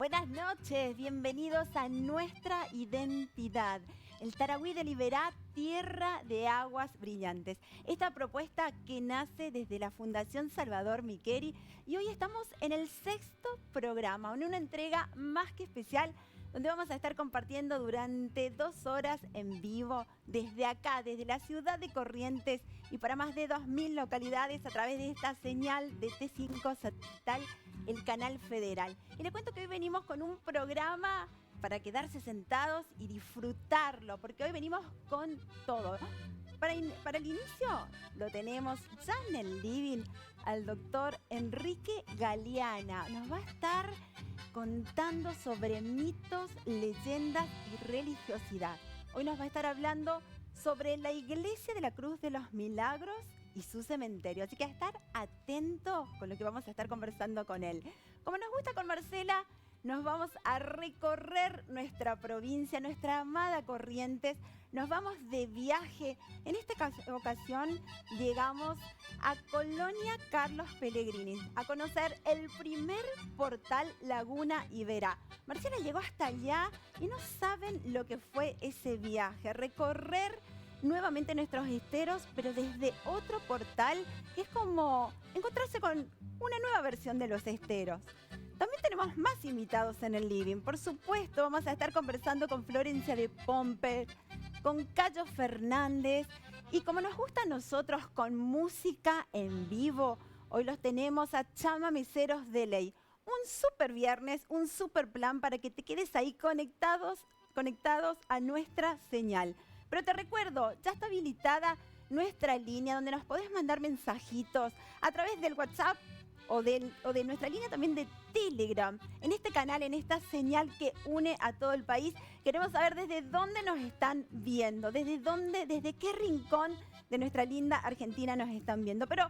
Buenas noches, bienvenidos a Nuestra Identidad. El Tarahui de Liberá, Tierra de Aguas Brillantes. Esta propuesta que nace desde la Fundación Salvador Miqueri y hoy estamos en el 6º programa, en una entrega más que especial donde vamos a estar compartiendo durante 2 horas en vivo desde acá, desde la ciudad de Corrientes y para más de 2000 localidades a través de esta señal de T5 satelital, el canal federal. Y les cuento que hoy venimos con un programa para quedarse sentados y disfrutarlo, porque hoy venimos con todo. Para el inicio lo tenemos ya en el living al doctor Enrique Galeana. Nos va a estar contando sobre mitos, leyendas y religiosidad. Hoy nos va a estar hablando sobre la Iglesia de la Cruz de los Milagros y su cementerio. Así que a estar atento con lo que vamos a estar conversando con él. Como nos gusta con Marcela, nos vamos a recorrer nuestra provincia, nuestra amada Corrientes. Nos vamos de viaje. En esta ocasión llegamos a Colonia Carlos Pellegrini a conocer el primer portal Laguna Iberá. Marcela llegó hasta allá y no saben lo que fue ese viaje. Recorrer nuevamente nuestros esteros, pero desde otro portal. Es como encontrarse con una nueva versión de los esteros. También tenemos más invitados en el living. Por supuesto, vamos a estar conversando con Florencia de Pompe, con Cayo Fernández y como nos gusta a nosotros con música en vivo, hoy los tenemos a Chama Meseros de Ley. Un super viernes, un super plan para que te quedes ahí conectados a nuestra señal. Pero te recuerdo, ya está habilitada nuestra línea donde nos podés mandar mensajitos a través del WhatsApp o de nuestra línea también de Telegram. En este canal, en esta señal que une a todo el país, queremos saber desde dónde nos están viendo, desde qué rincón de nuestra linda Argentina nos están viendo. Pero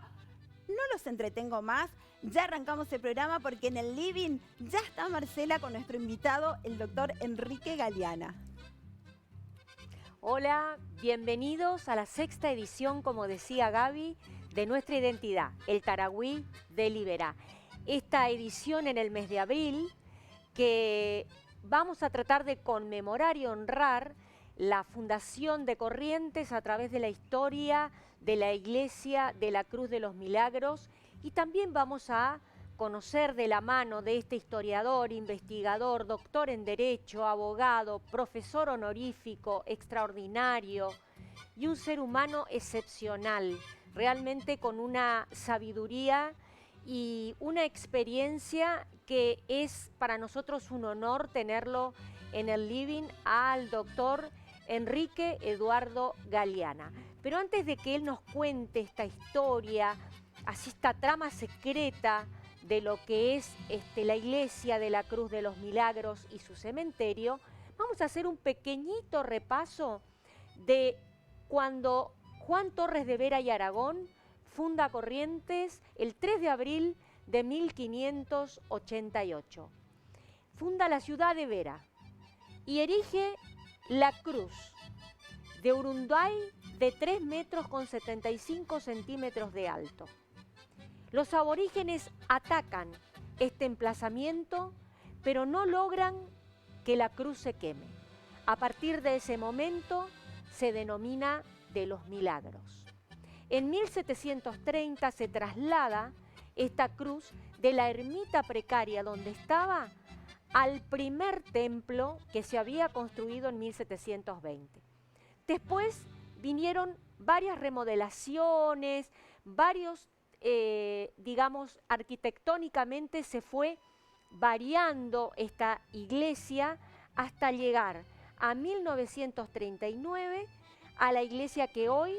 no los entretengo más, ya arrancamos el programa porque en el living ya está Marcela con nuestro invitado, el doctor Enrique Galeana. Hola, bienvenidos a la 6ª edición, como decía Gaby, de Nuestra Identidad, el Tarahui de Liberá. Esta edición en el mes de abril que vamos a tratar de conmemorar y honrar la fundación de Corrientes a través de la historia de la Iglesia de la Cruz de los Milagros y también vamos a conocer de la mano de este historiador, investigador, doctor en Derecho, abogado, profesor honorífico, extraordinario y un ser humano excepcional, realmente con una sabiduría y una experiencia que es para nosotros un honor tenerlo en el living al doctor Enrique Eduardo Galeana. Pero antes de que él nos cuente esta historia, así esta trama secreta de lo que es la Iglesia de la Cruz de los Milagros y su cementerio, vamos a hacer un pequeñito repaso de cuando Juan Torres de Vera y Aragón funda Corrientes el 3 de abril de 1588. Funda la ciudad de Vera y erige la cruz de Urunday de 3 metros con 75 centímetros de alto. Los aborígenes atacan este emplazamiento, pero no logran que la cruz se queme. A partir de ese momento se denomina de los Milagros. En 1730 se traslada esta cruz de la ermita precaria donde estaba al primer templo que se había construido en 1720. Después vinieron varias remodelaciones, arquitectónicamente se fue variando esta iglesia hasta llegar a 1939 a la iglesia que hoy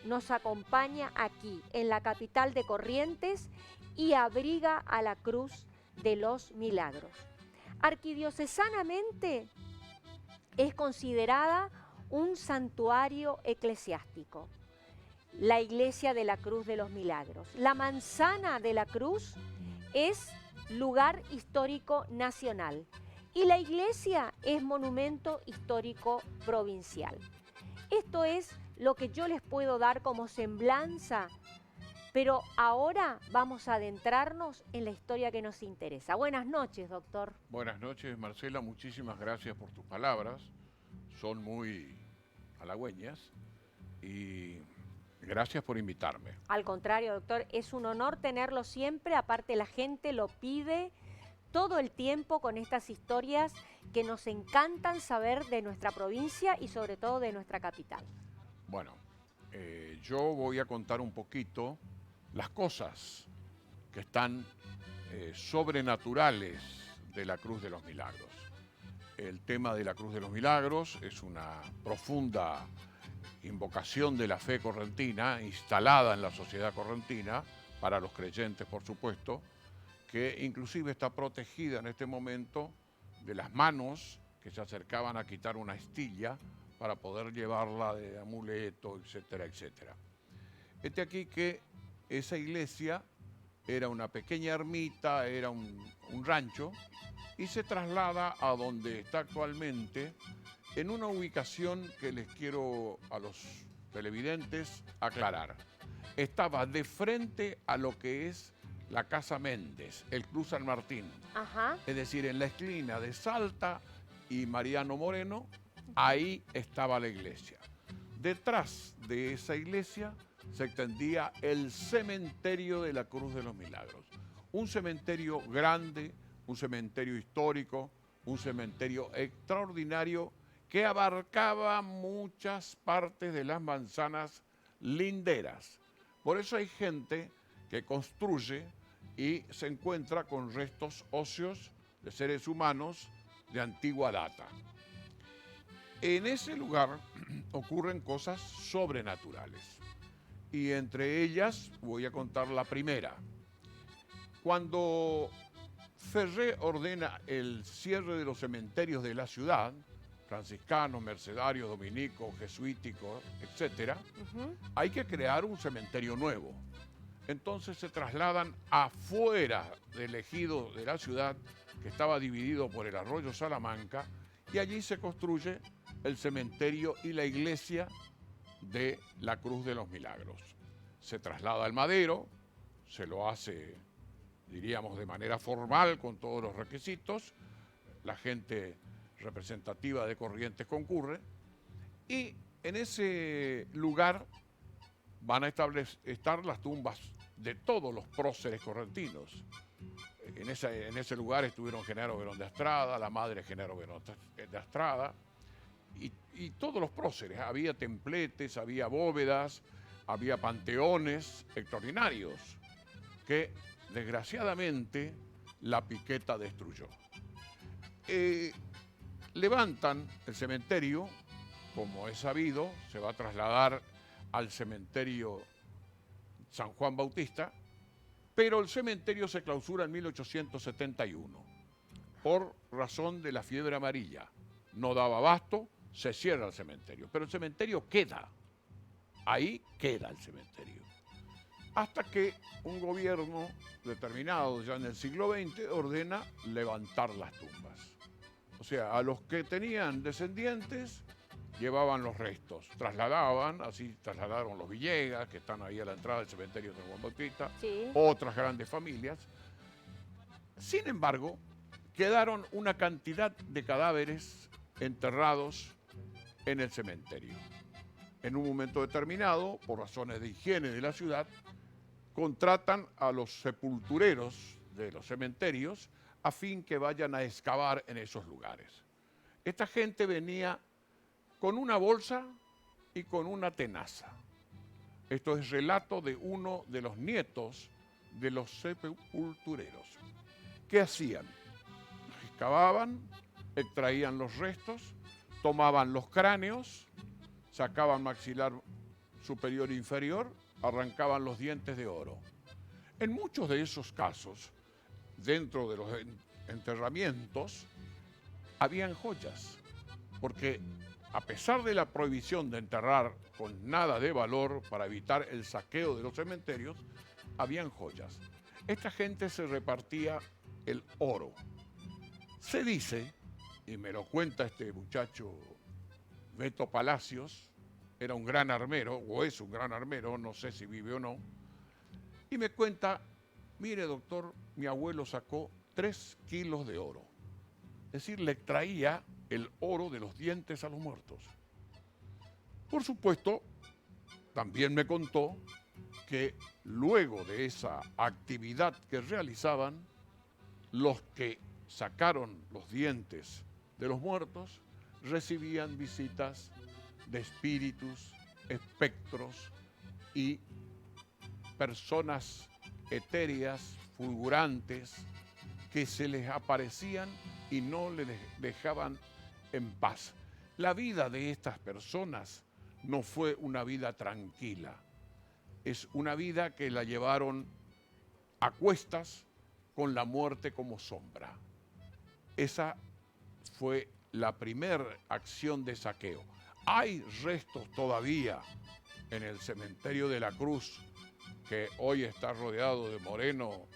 nos acompaña aquí en la capital de Corrientes y abriga a la Cruz de los Milagros. Arquidiocesanamente es considerada un santuario eclesiástico, la Iglesia de la Cruz de los Milagros. La Manzana de la Cruz es lugar histórico nacional y la iglesia es monumento histórico provincial. Esto es lo que yo les puedo dar como semblanza Pero ahora vamos a adentrarnos en la historia que nos interesa. Buenas noches, doctor. Buenas noches, Marcela. Muchísimas gracias por tus palabras. Son muy halagüeñas y gracias por invitarme. Al contrario, doctor, es un honor tenerlo siempre. Aparte, la gente lo pide todo el tiempo con estas historias que nos encantan saber de nuestra provincia y sobre todo de nuestra capital. Bueno, yo voy a contar un poquito las cosas que están sobrenaturales de la Cruz de los Milagros. El tema de la Cruz de los Milagros es una profunda invocación de la fe correntina, instalada en la sociedad correntina, para los creyentes, por supuesto, que inclusive está protegida en este momento de las manos que se acercaban a quitar una astilla para poder llevarla de amuleto, etcétera, etcétera. Aquí que esa iglesia era una pequeña ermita, era un rancho, y se traslada a donde está actualmente, en una ubicación que les quiero a los televidentes aclarar. Estaba de frente a lo que es la Casa Méndez, el Club San Martín. Ajá. Es decir, en la esquina de Salta y Mariano Moreno, ahí estaba la iglesia. Detrás de esa iglesia se extendía el cementerio de la Cruz de los Milagros. Un cementerio grande, un cementerio histórico, un cementerio extraordinario que abarcaba muchas partes de las manzanas linderas. Por eso hay gente que construye y se encuentra con restos óseos de seres humanos de antigua data. En ese lugar ocurren cosas sobrenaturales y entre ellas voy a contar la primera. Cuando Ferré ordena el cierre de los cementerios de la ciudad, franciscanos, mercedarios, dominicos, jesuíticos, etc., hay que crear un cementerio nuevo. Entonces se trasladan afuera del ejido de la ciudad, que estaba dividido por el arroyo Salamanca, y allí se construye el cementerio y la iglesia de la Cruz de los Milagros. Se traslada al madero, se lo hace, diríamos, de manera formal, con todos los requisitos, la gente representativa de Corrientes concurre, y en ese lugar van a estar las tumbas de todos los próceres correntinos. En ese lugar estuvieron Genaro Verón de Astrada, la madre Genaro Verón de Astrada, y todos los próceres. Había templetes, había bóvedas, había panteones extraordinarios que desgraciadamente la piqueta destruyó. Levantan el cementerio, como es sabido, se va a trasladar al cementerio San Juan Bautista, pero el cementerio se clausura en 1871 por razón de la fiebre amarilla. No daba abasto, se cierra el cementerio, pero el cementerio queda, ahí queda el cementerio. Hasta que un gobierno determinado ya en el siglo XX ordena levantar las tumbas. O sea, a los que tenían descendientes llevaban los restos, trasladaban, así trasladaron los Villegas, que están ahí a la entrada del cementerio de San Juan Bautista, sí, otras grandes familias. Sin embargo, quedaron una cantidad de cadáveres enterrados en el cementerio. En un momento determinado, por razones de higiene de la ciudad, contratan a los sepultureros de los cementerios a fin que vayan a excavar en esos lugares. Esta gente venía con una bolsa y con una tenaza. Esto es relato de uno de los nietos de los sepultureros. ¿Qué hacían? Excavaban, extraían los restos, tomaban los cráneos, sacaban maxilar superior e inferior, arrancaban los dientes de oro. En muchos de esos casos, dentro de los enterramientos, habían joyas, porque a pesar de la prohibición de enterrar con nada de valor para evitar el saqueo de los cementerios, habían joyas. Esta gente se repartía el oro. Se dice, y me lo cuenta este muchacho Beto Palacios, era un gran armero, o es un gran armero, no sé si vive o no, Y me cuenta, mire doctor, mi abuelo sacó 3 kilos de oro. Es decir, le traía el oro de los dientes a los muertos. Por supuesto, también me contó que luego de esa actividad que realizaban, los que sacaron los dientes de los muertos recibían visitas de espíritus, espectros y personas etéreas, fulgurantes, que se les aparecían y no les dejaban en paz. La vida de estas personas no fue una vida tranquila, es una vida que la llevaron a cuestas con la muerte como sombra. Esa fue la primera acción de saqueo. Hay restos todavía en el cementerio de la Cruz, que hoy está rodeado de Moreno,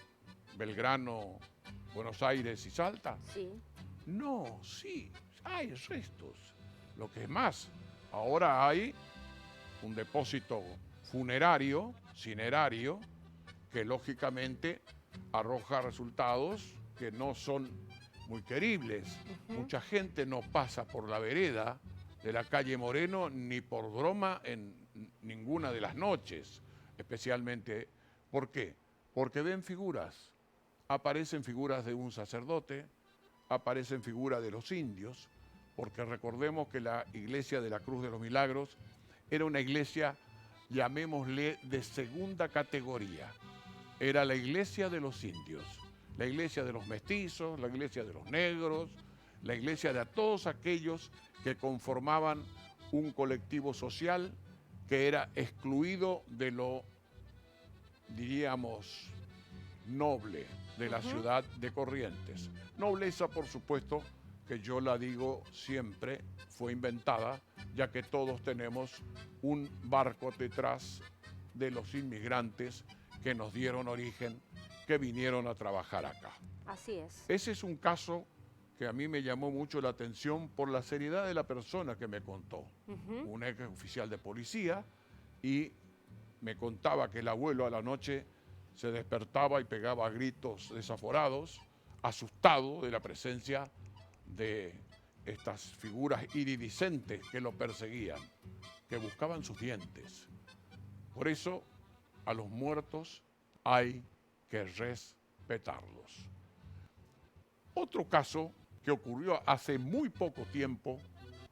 Belgrano, Buenos Aires y Salta. Sí. No, sí, hay restos. Lo que es más, ahora hay un depósito funerario, cinerario, que lógicamente arroja resultados que no son muy queribles. Mucha gente no pasa por la vereda de la calle Moreno ni por broma en ninguna de las noches, especialmente. ¿Por qué? Porque ven figuras. Aparecen figuras de un sacerdote, aparecen figuras de los indios, porque recordemos que la iglesia de la Cruz de los Milagros era una iglesia, llamémosle, de segunda categoría. Era la iglesia de los indios, la iglesia de los mestizos, la iglesia de los negros, la iglesia de todos aquellos que conformaban un colectivo social que era excluido de lo, diríamos, noble de la ciudad de Corrientes. Nobleza, por supuesto, que yo la digo siempre, fue inventada, ya que todos tenemos un barco detrás de los inmigrantes que nos dieron origen, que vinieron a trabajar acá. Así es. Ese es un caso que a mí me llamó mucho la atención por la seriedad de la persona que me contó. Un ex oficial de policía, y me contaba que el abuelo a la noche se despertaba y pegaba gritos desaforados, asustado de la presencia de estas figuras iridiscentes que lo perseguían, que buscaban sus dientes. Por eso, a los muertos hay que respetarlos. Otro caso que ocurrió hace muy poco tiempo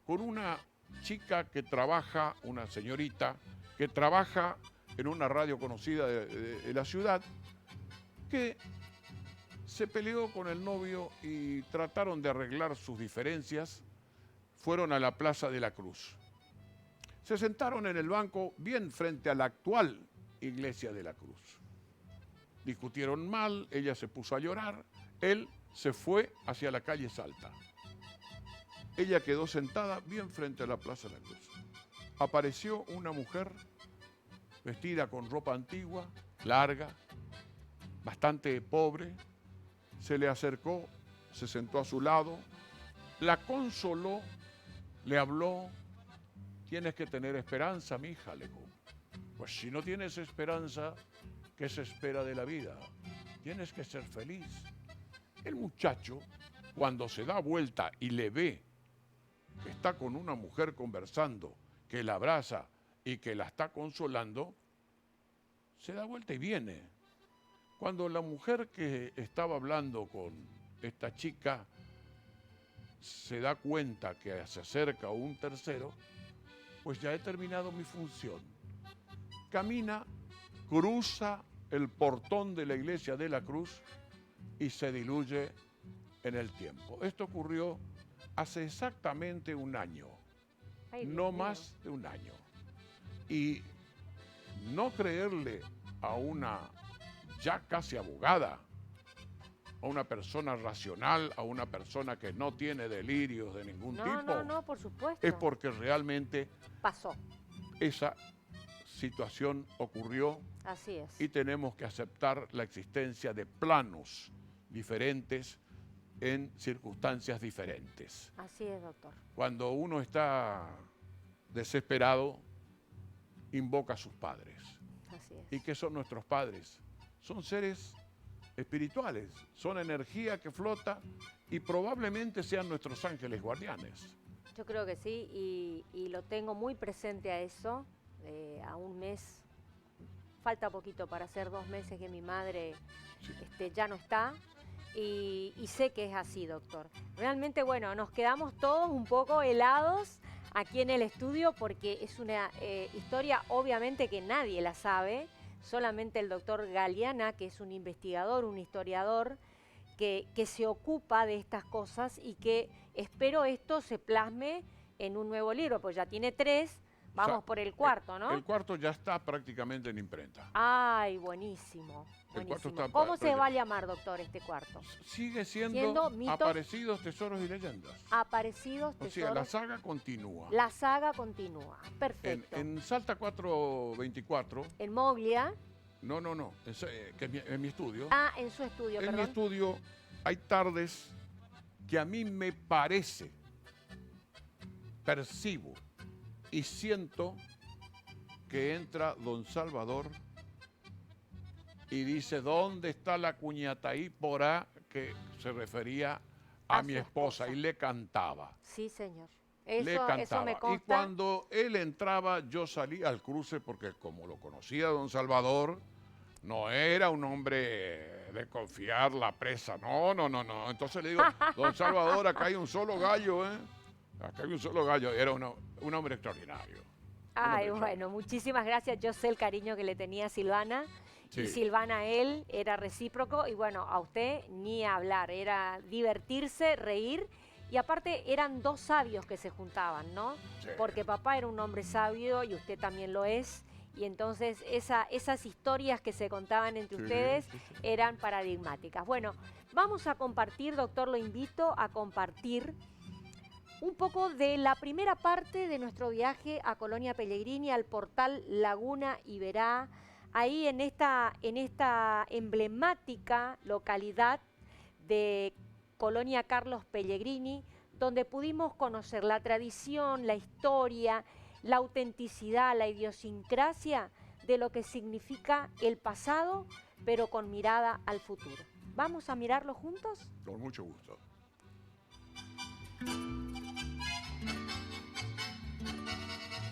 con una chica que trabaja, una señorita, que trabaja en una radio conocida de la ciudad, que se peleó con el novio y trataron de arreglar sus diferencias. Fueron a la Plaza de la Cruz. Se sentaron en el banco bien frente a la actual Iglesia de la Cruz. Discutieron mal, ella se puso a llorar, él se fue hacia la calle Salta. Ella quedó sentada bien frente a la Plaza de la Cruz. Apareció una mujer vestida con ropa antigua, larga, bastante pobre. Se le acercó, se sentó a su lado, la consoló, le habló. Tienes que tener esperanza, mija, le dijo. Pues si no tienes esperanza, ¿qué se espera de la vida? Tienes que ser feliz. El muchacho, cuando se da vuelta y le ve que está con una mujer conversando, que la abraza y que la está consolando, se da vuelta y viene. Cuando la mujer que estaba hablando con esta chica se da cuenta que se acerca un tercero, pues ya he terminado mi función. Camina, cruza el portón de la Iglesia de la Cruz y se diluye en el tiempo. Esto ocurrió hace exactamente un año, no más de un año. Y no creerle a una ya casi abogada, a una persona racional, a una persona que no tiene delirios de ningún tipo, No, por supuesto. es porque realmente pasó. Esa situación ocurrió. Así es. Y tenemos que aceptar la existencia de planos diferentes en circunstancias diferentes. Así es, doctor. Cuando uno está desesperado, invoca a sus padres. Así es. ¿Y qué son nuestros padres? son seres espirituales, son energía que flota y probablemente sean nuestros ángeles guardianes. Yo creo que sí, y lo tengo muy presente a eso, a un mes, falta poquito para hacer 2 meses que mi madre Sí. ya no está, y sé que es así, doctor. Realmente, bueno, nos quedamos todos un poco helados aquí en el estudio porque es una historia obviamente que nadie la sabe, solamente el doctor Galeana, que es un investigador, un historiador, que se ocupa de estas cosas y que espero esto se plasme en un nuevo libro, pues ya tiene 3, vamos O sea, por el cuarto, ¿no? El cuarto ya está prácticamente en imprenta. Ay, buenísimo, El cuarto buenísimo. está ¿Cómo se va a llamar, doctor, este cuarto? Sigue Siendo siendo mitos- Aparecidos, Tesoros y Leyendas. Aparecidos O sea, tesoros. la saga continúa. La saga continúa, perfecto. En Salta 424, En Moglia, no, que es en mi estudio. en su estudio, En mi perdón. estudio hay tardes que a mí me parece, percibo y siento que entra don Salvador y dice, ¿dónde está la cuñataí porá? Que se refería a mi su esposa esposa. y le cantaba. Sí, señor. Le Eso cantaba. me Y consta. cuando él entraba, yo salí al cruce porque como lo conocía don Salvador, no era un hombre de confiar la presa. No. Entonces le digo, don Salvador, acá hay un solo gallo, ¿eh? Acá hay un solo gallo. Era un hombre extraordinario. Ay, bueno, muchísimas gracias. Yo sé el cariño que le tenía a Silvana. Sí. Y Silvana a él era recíproco. Y bueno, a usted ni hablar. Era divertirse, reír. Y aparte eran 2 sabios que se juntaban, ¿no? Sí. Porque papá era un hombre sabio y usted también lo es. Y entonces esas historias que se contaban entre Sí, ustedes sí. eran paradigmáticas. Bueno, vamos a compartir, doctor, lo invito a compartir un poco de la primera parte de nuestro viaje a Colonia Pellegrini, al portal Laguna Iberá, ahí en esta emblemática localidad de Colonia Carlos Pellegrini, donde pudimos conocer la tradición, la historia, la autenticidad, la idiosincrasia de lo que significa el pasado, pero con mirada al futuro. ¿Vamos a mirarlo juntos? Con mucho gusto.